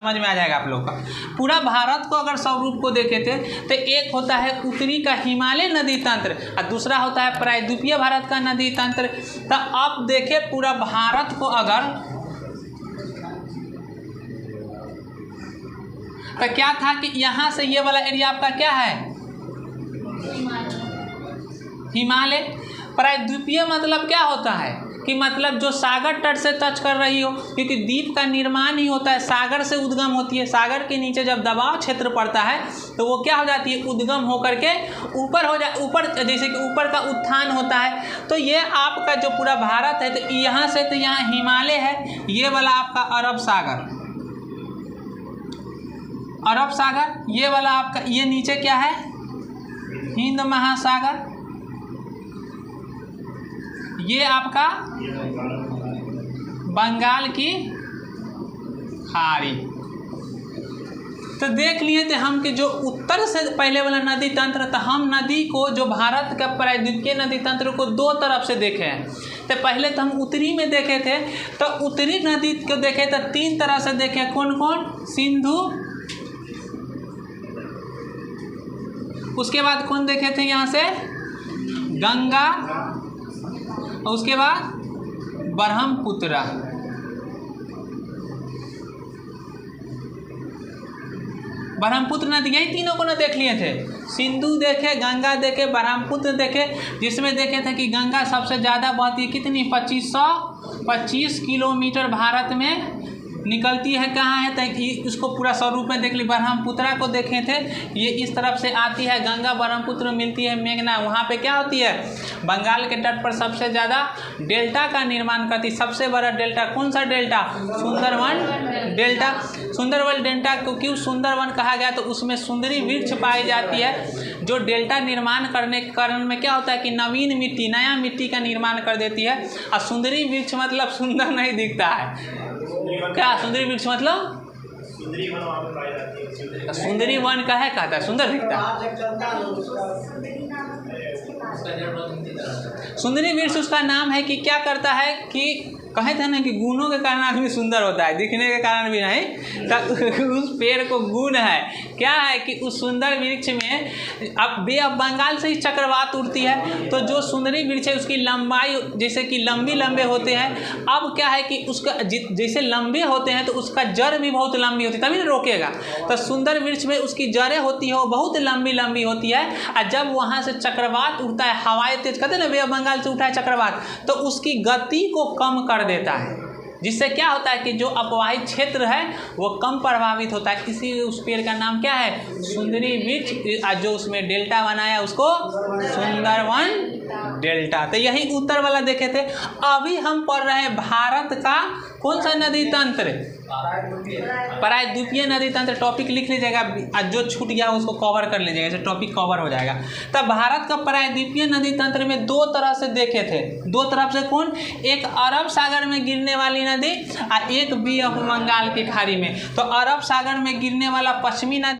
समझ में आ जाएगा आप लोग का। पूरा भारत को अगर स्वरूप को देखे थे तो एक होता है उत्तरी का हिमालय नदी तंत्र और दूसरा होता है प्रायद्वीपीय भारत का नदी तंत्र। तो अब देखे पूरा भारत को अगर तो क्या था कि यहाँ से ये वाला एरिया आपका क्या है हिमालय। प्रायद्वीपीय मतलब क्या होता है कि मतलब जो सागर तट से टच कर रही हो, क्योंकि द्वीप का निर्माण ही होता है सागर से उद्गम होती है। सागर के नीचे जब दबाव क्षेत्र पड़ता है तो वो क्या हो जाती है उद्गम होकर के ऊपर हो जाए, ऊपर जैसे कि ऊपर का उत्थान होता है। तो ये आपका जो पूरा भारत है तो यहाँ से तो यहाँ हिमालय है, ये वाला आपका अरब सागर, अरब सागर, ये वाला आपका ये नीचे क्या है हिंद महासागर, ये आपका बंगाल की खाड़ी। तो देख लिए थे हम कि जो उत्तर से पहले वाला नदी तंत्र था, हम नदी को जो भारत का प्रायद्वीपीय नदी तंत्र को दो तरफ से देखे हैं। तो पहले तो हम उत्तरी में देखे थे, तो उत्तरी नदी को देखे तो तीन तरह से देखे, कौन कौन, सिंधु, उसके बाद कौन देखे थे यहाँ से गंगा, और उसके बाद ब्रह्मपुत्र। ब्रह्मपुत्र नदी, यही तीनों को ना देख लिए थे, सिंधु देखे, गंगा देखे, ब्रह्मपुत्र देखे, जिसमें देखे थे कि गंगा सबसे ज़्यादा बहती है, कितनी 2525 किलोमीटर भारत में निकलती है। कहाँ है तो उसको पूरा स्वरूप में देख ली। ब्रह्मपुत्रा को देखे थे, ये इस तरफ से आती है गंगा, ब्रह्मपुत्र मिलती है मेघना, वहाँ पे क्या होती है बंगाल के तट पर सबसे ज़्यादा डेल्टा का निर्माण करती। सबसे बड़ा डेल्टा कौन सा delta, Sundarban delta. Sundarban delta को क्यों सुंदरवन कहा गया, तो उसमें सुंदरी वृक्ष पाई जाती है। जो डेल्टा निर्माण करने के कारण में क्या होता है कि नवीन मिट्टी, नया मिट्टी का निर्माण कर देती है। और सुंदरी वृक्ष मतलब सुंदर नहीं दिखता है, क्या सुंदरी वृक्ष मतलब सुंदरी वन का है, कहता है सुंदर दिखता है। सुंदरी वृक्ष उसका नाम है कि क्या करता है कि कहे थे ना कि गुणों के कारण आदमी सुंदर होता है, दिखने के कारण भी नहीं। तो उस पेड़ को गुण है, क्या है कि उस सुंदर वृक्ष में अब बे ऑफ बंगाल से ही चक्रवात उड़ती है। तो जो सुंदरी वृक्ष है उसकी लंबाई जैसे कि लंबे होते हैं। अब क्या है कि उसका जैसे लंबे होते हैं तो उसका जड़ भी बहुत लंबी होती है, तभी ना रोकेगा। तो सुंदर वृक्ष में उसकी जड़ें होती है वो बहुत लंबी होती है। और जब वहाँ से चक्रवात उठता है, हवाएं तेज, कहते हैं ना बे ऑफ बंगाल से उठा है चक्रवात, तो उसकी गति को कम कर देता है, जिससे क्या होता है कि जो अपवाहित क्षेत्र है वो कम प्रभावित होता है। इसी उस पेड़ का नाम क्या है सुंदरी वृक्ष, जो उसमें डेल्टा बनाया उसको सुंदरवन डेल्टा। तो यही उत्तर वाला देखे थे। अभी हम पढ़ रहे हैं भारत का कौन सा नदी तंत्र, प्रायद्वीपीय नदी तंत्र। टॉपिक लिख लीजिएगा, जो छूट गया उसको कवर कर लीजिएगा, ऐसे टॉपिक कवर हो जाएगा। तब भारत का प्रायद्वीपीय नदी तंत्र में दो तरह से देखे थे, दो तरफ से कौन, एक अरब सागर में गिरने वाली नदी और एक बे ऑफ बंगाल की खाड़ी में। तो अरब सागर में गिरने वाला पश्चिमी नदी